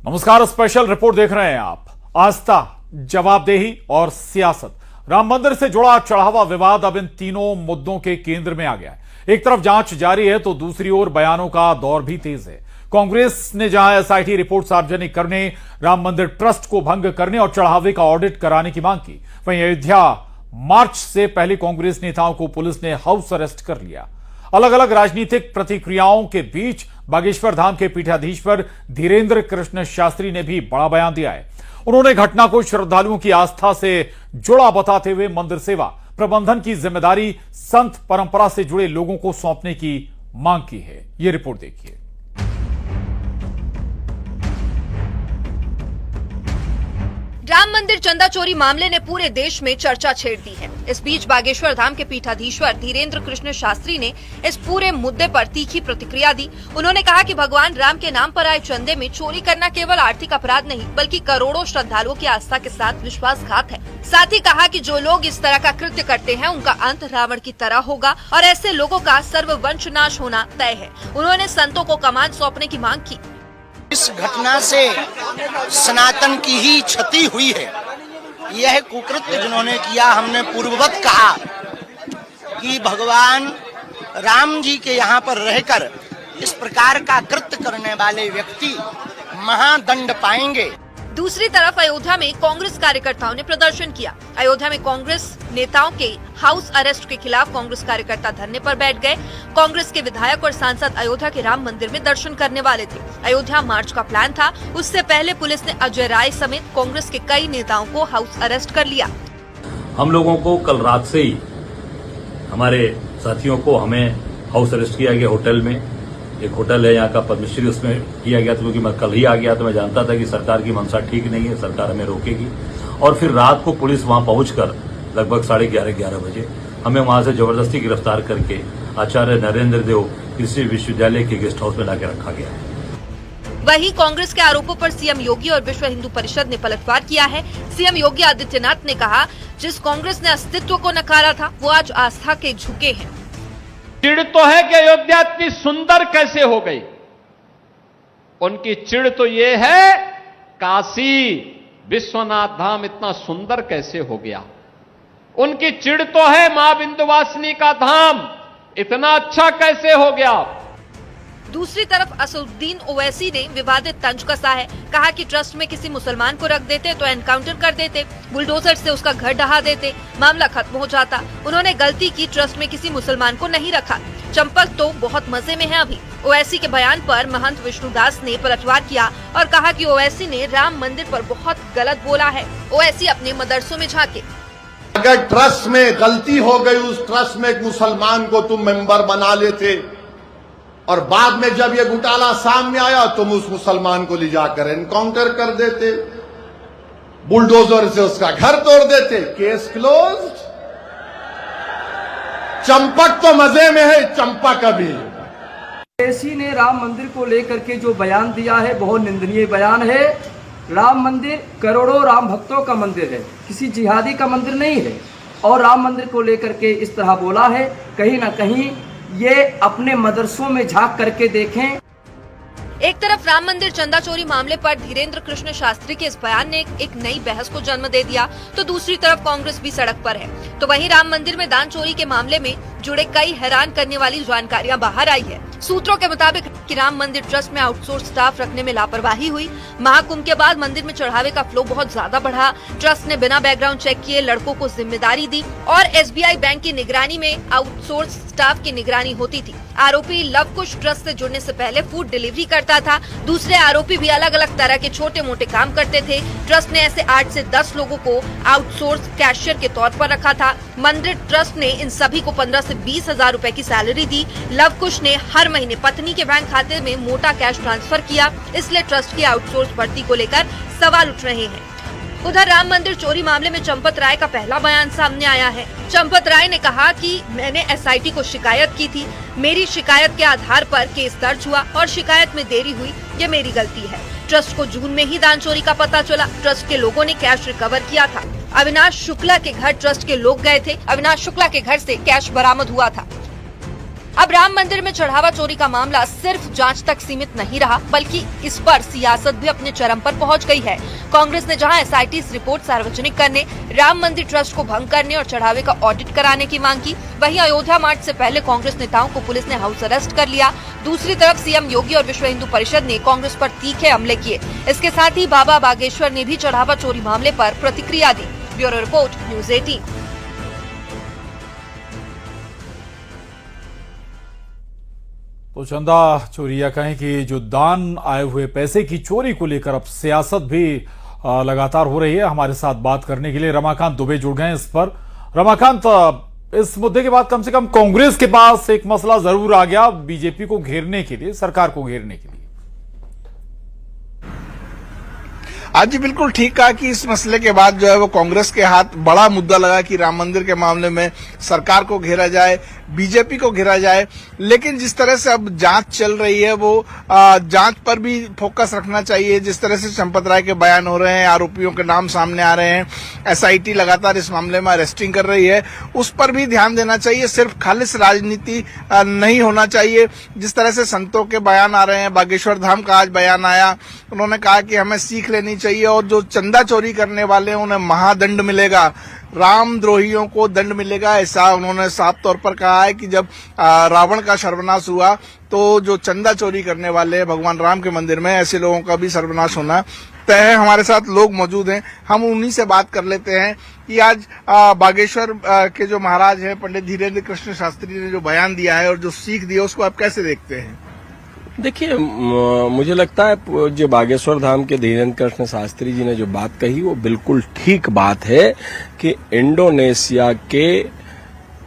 नमस्कार, special report देख रहे हैं आप। आस्था, जवाबदेही और सियासत। राम मंदिर से जुड़ा चढ़ावा विवाद अब इन तीनों मुद्दों के केंद्र में आ गया है। एक तरफ जांच जारी है तो दूसरी ओर बयानों का दौर भी तेज है। कांग्रेस ने जहां एसआईटी रिपोर्ट सार्वजनिक करने, राम मंदिर ट्रस्ट को भंग करने और चढ़ावे का ऑडिट कराने की मांग की, वहीं अयोध्या मार्च से पहले कांग्रेस नेताओं को पुलिस ने हाउस अरेस्ट कर लिया। अलग अलग राजनीतिक प्रतिक्रियाओं के बीच बागेश्वर धाम के पीठाधीश्वर धीरेन्द्र कृष्ण शास्त्री ने भी बड़ा बयान दिया है। उन्होंने घटना को श्रद्धालुओं की आस्था से जुड़ा बताते हुए मंदिर सेवा प्रबंधन की जिम्मेदारी संत परंपरा से जुड़े लोगों को सौंपने की मांग की है। यह रिपोर्ट देखिए। राम मंदिर चंदा चोरी मामले ने पूरे देश में चर्चा छेड़ दी है। इस बीच बागेश्वर धाम के पीठाधीश्वर धीरेन्द्र कृष्ण शास्त्री ने इस पूरे मुद्दे पर तीखी प्रतिक्रिया दी। उन्होंने कहा कि भगवान राम के नाम पर आए चंदे में चोरी करना केवल आर्थिक अपराध नहीं, बल्कि करोड़ों श्रद्धालुओं की आस्था के साथ विश्वासघात है। साथ ही कहा कि जो लोग इस तरह का कृत्य करते हैं, उनका अंत रावण की तरह होगा और ऐसे लोगों का सर्ववंश नाश होना तय है। उन्होंने संतों को कमान सौंपने की मांग की। इस घटना से सनातन की ही क्षति हुई है। यह कुकृत्य जिन्होंने किया, हमने पूर्ववत कहा कि भगवान राम जी के यहाँ पर रहकर इस प्रकार का कृत्य करने वाले व्यक्ति महादंड पाएंगे। दूसरी तरफ अयोध्या में कांग्रेस कार्यकर्ताओं ने प्रदर्शन किया। अयोध्या में कांग्रेस नेताओं के हाउस अरेस्ट के खिलाफ कांग्रेस कार्यकर्ता धरने पर बैठ गए। कांग्रेस के विधायक और सांसद अयोध्या के राम मंदिर में दर्शन करने वाले थे। अयोध्या मार्च का प्लान था। उससे पहले पुलिस ने अजय राय समेत कांग्रेस के कई नेताओं को हाउस अरेस्ट कर लिया। हम लोगों को कल रात से ही हमारे साथियों को हमें हाउस अरेस्ट किया गया। होटल में, एक होटल है यहाँ का पद्मश्री, उसमें किया गया था। क्योंकि मैं कल ही आ गया तो मैं जानता था कि सरकार की मंशा ठीक नहीं है, सरकार हमें रोकेगी। और फिर रात को पुलिस वहां पहुंचकर लगभग 11:30 बजे हमें वहां से जबरदस्ती गिरफ्तार करके आचार्य नरेंद्र देव कृषि विश्वविद्यालय के गेस्ट हाउस में लाके रखा गया है। वहीं कांग्रेस के आरोपों पर सीएम योगी और विश्व हिंदू परिषद ने पलटवार किया है। सीएम योगी आदित्यनाथ ने कहा, जिस कांग्रेस ने अस्तित्व को नकारा था, वो आज आस्था के झुके हैं। चिड़ तो है कि अयोध्या इतनी सुंदर कैसे हो गई। उनकी चिड़ तो ये है काशी विश्वनाथ धाम इतना सुंदर कैसे हो गया। उनकी चिड़ तो है मां विंध्यवासिनी का धाम इतना अच्छा कैसे हो गया। दूसरी तरफ असदुद्दीन ओवैसी ने विवादित तंज कसा है। कहा कि ट्रस्ट में किसी मुसलमान को रख देते तो एनकाउंटर कर देते, बुलडोजर से उसका घर ढहा देते, मामला खत्म हो जाता। उन्होंने गलती की, ट्रस्ट में किसी मुसलमान को नहीं रखा। चंपक तो बहुत मजे में है अभी। ओवैसी के बयान पर महंत विष्णुदास ने पलटवार किया और कहा कि ओवैसी ने राम मंदिर पर बहुत गलत बोला है। ओवैसी अपने मदरसों में झांके। अगर ट्रस्ट में गलती हो गई, उस ट्रस्ट में एक मुसलमान को तुम मेंबर बना लेते और बाद में जब ये घोटाला सामने आया तुम उस मुसलमान को ले जाकर एनकाउंटर कर देते, बुलडोजर से उसका घर तोड़ देते, केस क्लोज्ड। चंपक तो मजे में है, चंपक अभी। ओवैसी ने राम मंदिर को लेकर के जो बयान दिया है, बहुत निंदनीय बयान है। राम मंदिर करोड़ों राम भक्तों का मंदिर है, किसी जिहादी का मंदिर नहीं है। और राम मंदिर को लेकर के इस तरह बोला है, कहीं ना कहीं ये अपने मदरसों में झांक करके देखें। एक तरफ राम मंदिर चंदा चोरी मामले पर धीरेन्द्र कृष्ण शास्त्री के इस बयान ने एक नई बहस को जन्म दे दिया, तो दूसरी तरफ कांग्रेस भी सड़क पर है। तो वहीं राम मंदिर में दान चोरी के मामले में जुड़े कई हैरान करने वाली जानकारियां बाहर आई है। सूत्रों के मुताबिक कि राम मंदिर ट्रस्ट में आउटसोर्स स्टाफ रखने में लापरवाही हुई। महाकुंभ के बाद मंदिर में चढ़ावे का फ्लो बहुत ज्यादा बढ़ा। ट्रस्ट ने बिना बैकग्राउंड चेक किए लड़कों को जिम्मेदारी दी और एसबीआई बैंक की निगरानी में आउटसोर्स स्टाफ की निगरानी होती थी। आरोपी लवकुश ट्रस्ट से जुड़ने से पहले फूड डिलीवरी करता था। दूसरे आरोपी भी अलग अलग तरह के छोटे मोटे काम करते थे। ट्रस्ट ने ऐसे 8 से 10 लोगों को आउटसोर्स कैशियर के तौर पर रखा था। मंदिर ट्रस्ट ने इन सभी को 15 से 20 हजार रुपए की सैलरी दी। लवकुश ने हर महीने पत्नी के बैंक खाते में मोटा कैश ट्रांसफर किया। इसलिए ट्रस्ट की आउटसोर्स भर्ती को लेकर सवाल उठ रहे हैं। उधर राम मंदिर चोरी मामले में चंपत राय का पहला बयान सामने आया है। चंपत राय ने कहा कि मैंने एसआईटी को शिकायत की थी, मेरी शिकायत के आधार पर केस दर्ज हुआ और शिकायत में देरी हुई, ये मेरी गलती है। ट्रस्ट को जून में ही दान चोरी का पता चला। ट्रस्ट के लोगों ने कैश रिकवर किया था। अविनाश शुक्ला के घर ट्रस्ट के लोग गए थे। अविनाश शुक्ला के घर से कैश बरामद हुआ था। अब राम मंदिर में चढ़ावा चोरी का मामला सिर्फ जांच तक सीमित नहीं रहा, बल्कि इस पर सियासत भी अपने चरम पर पहुंच गई है। कांग्रेस ने जहां एसआईटी रिपोर्ट सार्वजनिक करने, राम मंदिर ट्रस्ट को भंग करने और चढ़ावे का ऑडिट कराने की मांग की, वहीं अयोध्या मार्च से पहले कांग्रेस नेताओं को पुलिस ने हाउस अरेस्ट कर लिया। दूसरी तरफ सीएम योगी और विश्व हिंदू परिषद ने कांग्रेस पर तीखे हमले किए। इसके साथ ही बाबा बागेश्वर ने भी चढ़ावा चोरी मामले पर प्रतिक्रिया दी। Bureau report, news 18। तो चंदा चोरी या कहें कि जो दान आए हुए पैसे की चोरी को लेकर अब सियासत भी लगातार हो रही है। हमारे साथ बात करने के लिए रमाकांत दुबे जुड़ गए इस पर। रमाकांत, इस मुद्दे के बाद कम से कम कांग्रेस के पास एक मसला जरूर आ गया बीजेपी को घेरने के लिए, सरकार को घेरने के लिए। आज जी बिल्कुल ठीक कहा कि इस मसले के बाद जो है वो कांग्रेस के हाथ बड़ा मुद्दा लगा कि राम मंदिर के मामले में सरकार को घेरा जाए, बीजेपी को घेरा जाए। लेकिन जिस तरह से अब जांच चल रही है वो जांच पर भी फोकस रखना चाहिए। जिस तरह से चंपत राय के बयान हो रहे हैं, आरोपियों के नाम सामने आ रहे हैं, एसआईटी लगातार इस मामले में अरेस्टिंग कर रही है, उस पर भी ध्यान देना चाहिए। सिर्फ खालिश राजनीति नहीं होना चाहिए। जिस तरह से संतों के बयान आ रहे हैं, बागेश्वर धाम का आज बयान आया, उन्होंने कहा कि हमें सीख लेनी चाहिए और जो चंदा चोरी करने वाले हैं उन्हें महादंड मिलेगा, रामद्रोहियों को दंड मिलेगा, ऐसा उन्होंने साफ तौर पर कहा है कि जब रावण का सर्वनाश हुआ तो जो चंदा चोरी करने वाले हैं भगवान राम के मंदिर में, ऐसे लोगों का भी सर्वनाश होना तय है। हमारे साथ लोग मौजूद हैं, हम उन्हीं से बात कर लेते हैं कि आज बागेश्वर के जो महाराज हैं पंडित धीरेन्द्र कृष्ण शास्त्री ने जो बयान दिया है और जो सीख दी है उसको आप कैसे देखते हैं? देखिए, मुझे लगता है जो बागेश्वर धाम के धीरेन्द्र कृष्ण शास्त्री जी ने जो बात कही वो बिल्कुल ठीक बात है कि इंडोनेशिया के,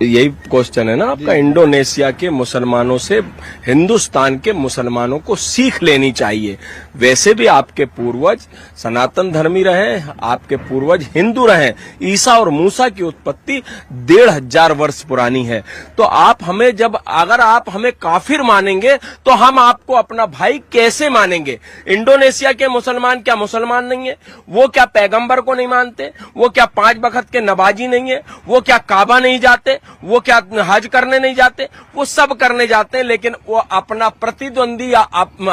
यही क्वेश्चन है ना आपका, इंडोनेशिया के मुसलमानों से हिंदुस्तान के मुसलमानों को सीख लेनी चाहिए। वैसे भी आपके पूर्वज सनातन धर्मी रहे, आपके पूर्वज हिंदू रहे। ईसा और मूसा की उत्पत्ति 1500 वर्ष पुरानी है। तो आप हमें अगर आप हमें काफिर मानेंगे तो हम आपको अपना भाई कैसे मानेंगे? इंडोनेशिया के मुसलमान क्या मुसलमान नहीं है? वो क्या पैगंबर को नहीं मानते? वो क्या 5 वक्त के नमाजी नहीं है? वो क्या काबा नहीं जाते? वो क्या हज करने नहीं जाते? वो सब करने जाते हैं, लेकिन वो अपना प्रतिद्वंदी या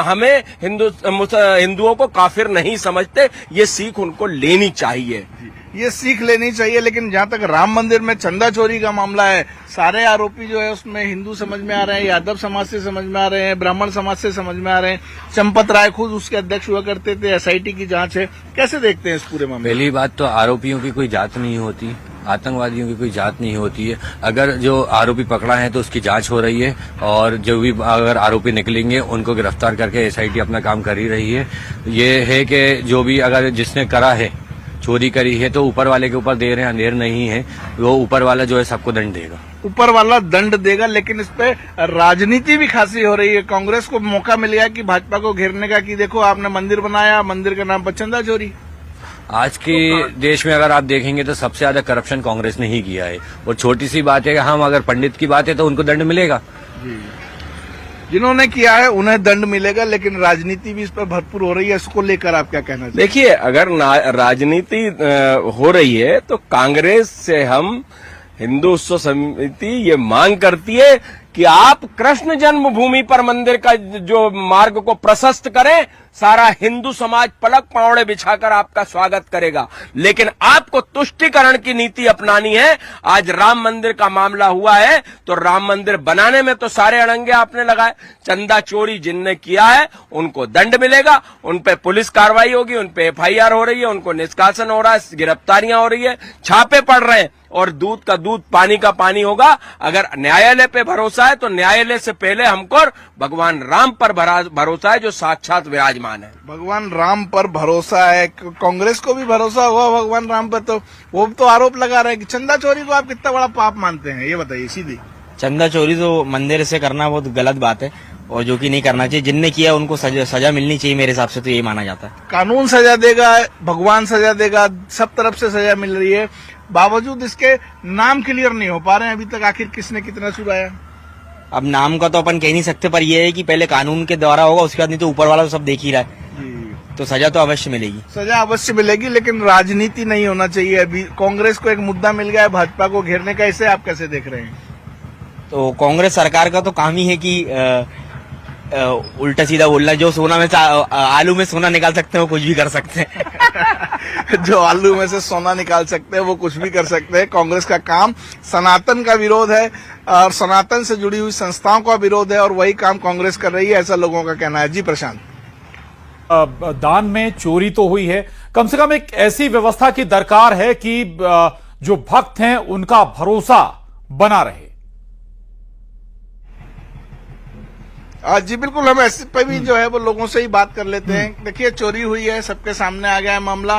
हमें हिंदुओं को काफिर नहीं समझते। ये सीख उनको लेनी चाहिए, ये सीख लेनी चाहिए। लेकिन जहां तक राम मंदिर में चंदा चोरी का मामला है, सारे आरोपी जो है उसमें हिंदू समझ में आ रहे हैं, यादव समाज से समझ में आ रहे हैं, ब्राह्मण समाज से समझ में आ रहे हैं। चंपत राय खुद उसके अध्यक्ष हुआ करते थे। एसआईटी की जांच है, कैसे देखते हैं इस पूरे मामले? पहली बात तो आरोपियों की कोई जात नहीं होती, आतंकवादियों की कोई जात नहीं होती है। अगर जो आरोपी पकड़ा है तो उसकी जांच हो रही है और जो भी अगर आरोपी निकलेंगे उनको गिरफ्तार करके एसआईटी अपना काम कर ही रही है। ये है कि जो भी अगर जिसने करा है, चोरी करी है, तो ऊपर वाले के ऊपर देर है अंधेर नहीं है, वो ऊपर वाला जो है सबको दंड देगा, ऊपर वाला दंड देगा। लेकिन इस पे राजनीति भी खासी हो रही है। कांग्रेस को मौका मिल गया कि भाजपा को घेरने का, कि देखो आपने मंदिर बनाया, मंदिर के नाम पर चंदा चोरी। आज के देश में अगर आप देखेंगे तो सबसे ज्यादा करप्शन कांग्रेस ने ही किया है। और छोटी सी बात है कि हम अगर पंडित की बात है तो उनको दंड मिलेगा, जिन्होंने किया है उन्हें दंड मिलेगा। लेकिन राजनीति भी इस पर भरपूर हो रही है, इसको लेकर आप क्या कहना चाहिए? देखिए, अगर राजनीति हो रही है तो कांग्रेस से हम हिंदू उत्सव समिति ये मांग करती है कि आप कृष्ण जन्मभूमि पर मंदिर का जो मार्ग को प्रशस्त करें। सारा हिंदू समाज पलक पावड़े बिछाकर आपका स्वागत करेगा, लेकिन आपको तुष्टिकरण की नीति अपनानी है। आज राम मंदिर का मामला हुआ है तो राम मंदिर बनाने में तो सारे अड़ंगे आपने लगाए। चंदा चोरी जिनने किया है उनको दंड मिलेगा, उन पे पुलिस कार्रवाई होगी, उन पे एफआईआर हो रही है, उनको निष्कासन हो रहा है, गिरफ्तारियां हो रही है, छापे पड़ रहे हैं और दूध का दूध पानी का पानी होगा। अगर न्यायालय पे भरोसा है तो न्यायालय से पहले हमको भगवान राम पर भरोसा है जो साक्षात विराजमान है। भगवान राम पर भरोसा है, कांग्रेस को भी भरोसा हुआ भगवान राम पर। तो वो तो आरोप लगा रहे हैं कि चंदा चोरी को आप कितना बड़ा पाप मानते हैं, ये बताइए सीधी। चंदा चोरी तो मंदिर से करना बहुत गलत बात है और जो कि नहीं करना चाहिए। जिनने किया उनको सजा मिलनी चाहिए, मेरे हिसाब से तो यही माना जाता है। कानून सजा देगा, भगवान सजा देगा, सब तरफ से सजा मिल रही है। बावजूद इसके नाम क्लियर नहीं हो पा रहे हैं अभी तक, आखिर किसने कितना चुराया। अब नाम का तो अपन कह नहीं सकते, पर यह है कि पहले कानून के द्वारा होगा, उसके बाद नहीं तो ऊपर वाला तो सब देख ही रहा है, तो सजा तो अवश्य मिलेगी। सजा अवश्य मिलेगी, लेकिन राजनीति नहीं होना चाहिए। अभी कांग्रेस को एक मुद्दा मिल गया है भाजपा को घेरने का, इसे आप कैसे देख रहे हैं? तो कांग्रेस सरकार का तो काम ही है कि उल्टा सीधा बोलना। जो सोना में आलू में सोना निकाल सकते हैं वो कुछ भी कर सकते हैं। जो आलू में से सोना निकाल सकते हैं वो कुछ भी कर सकते हैं। कांग्रेस का काम सनातन का विरोध है और सनातन से जुड़ी हुई संस्थाओं का विरोध है और वही काम कांग्रेस कर रही है, ऐसा लोगों का कहना है। जी प्रशांत, दान में चोरी तो हुई है, कम से कम एक ऐसी व्यवस्था की दरकार है कि जो भक्त हैं उनका भरोसा बना रहे। जी बिल्कुल, हम ऐसे पे भी जो है वो लोगों से ही बात कर लेते हैं। देखिए, चोरी हुई है, सबके सामने आ गया है मामला।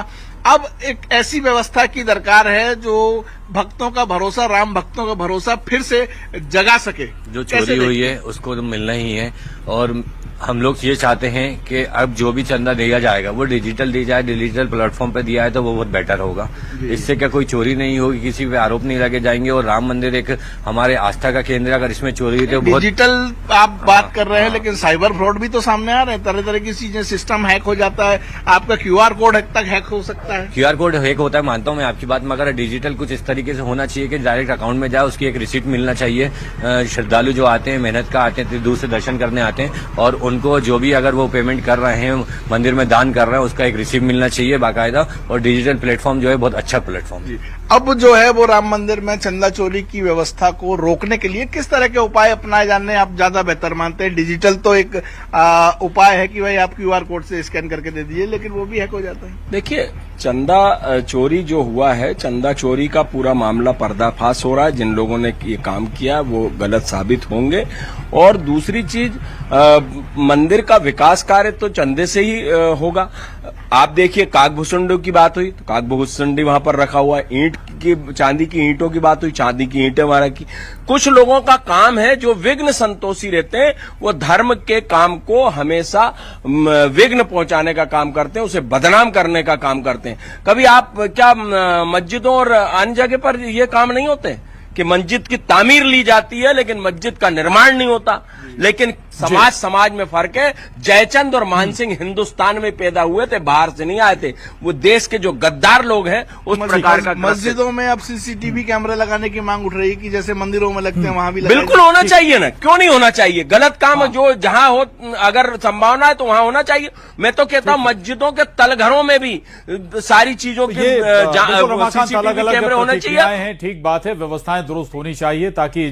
अब एक ऐसी व्यवस्था की दरकार है जो भक्तों का भरोसा, राम भक्तों का भरोसा फिर से जगा सके। जो चोरी हुई है उसको तो मिलना ही है और हम लोग ये चाहते हैं कि अब जो भी चंदा दिया जाएगा वो डिजिटल दी जाए, डिजिटल प्लेटफॉर्म पे दिया है तो वो बहुत बेटर होगा। इससे क्या कोई चोरी नहीं होगी, किसी पे आरोप नहीं लगे जाएंगे। और राम मंदिर एक हमारे आस्था का केंद्र, अगर इसमें चोरी हुई तो बहुत डिजिटल आप बात कर रहे हैं, लेकिन साइबर फ्रॉड भी तो सामने आ रहे हैं। तरह तरह की चीजें, सिस्टम हैक हो जाता है, आपका QR कोड तक हैक हो सकता है। QR कोड हैक होता है, मानता हूं मैं आपकी बात, मगर डिजिटल कुछ इस तरीके से होना चाहिए कि डायरेक्ट अकाउंट में जाए, उसकी एक रिसीट मिलना चाहिए। श्रद्धालु जो आते हैं, मेहनत का आते हैं, दूर से दर्शन करने आते हैं और उनको जो भी अगर वो पेमेंट कर रहे हैं, मंदिर में दान कर रहे हैं, उसका एक रिसीप्ट मिलना चाहिए बाकायदा। और डिजिटल प्लेटफॉर्म जो है बहुत अच्छा प्लेटफॉर्म है। अब जो है वो राम मंदिर में चंदा चोरी की व्यवस्था को रोकने के लिए किस तरह के उपाय अपनाए जाने आप ज्यादा बेहतर मानते हैं? डिजिटल तो एक उपाय है कि भाई आप QR कोड से स्कैन करके दे दीजिए, लेकिन वो भी हैक हो जाता है। देखिए, चंदा चोरी जो हुआ है, चंदा चोरी का पूरा मामला पर्दाफाश हो रहा है। जिन लोगों ने ये काम किया वो गलत साबित होंगे। और दूसरी चीज, मंदिर का विकास कार्य तो चंदे से ही होगा। आप देखिए, काकभूषुंडी की बात हुई तो काकभूषुंडी वहां पर रखा हुआ है, ईंट की, चांदी की ईंटों की बात हुई, चांदी की ईंटें वहां की। कुछ लोगों का काम है जो विघ्न संतोषी रहते हैं, वो धर्म के काम को हमेशा विघ्न पहुंचाने का काम करते हैं, उसे बदनाम करने का काम करते हैं। कभी आप क्या मस्जिदों और अन्य जगह पर ये काम नहीं होते कि मस्जिद की तामीर ली जाती है लेकिन मस्जिद का निर्माण नहीं होता? लेकिन समाज में फर्क है। जयचंद और मानसिंह हिंदुस्तान में पैदा हुए थे, बाहर से नहीं आए थे। वो देश के जो गद्दार लोग हैं उस प्रकार का। मस्जिदों में अब CCTV कैमरे लगाने की मांग उठ रही है कि जैसे मंदिरों में लगते हैं वहां भी बिल्कुल होना चाहिए ना, क्यों नहीं होना चाहिए? गलत काम जो जहां हो, अगर संभावना है तो वहां होना चाहिए। मैं तो कहता हूं मस्जिदों के तलघरों में भी सारी चीजों के CCTV कैमरे होने चाहिए। ठीक बात है, व्यवस्थाएं दुरुस्त होनी चाहिए ताकि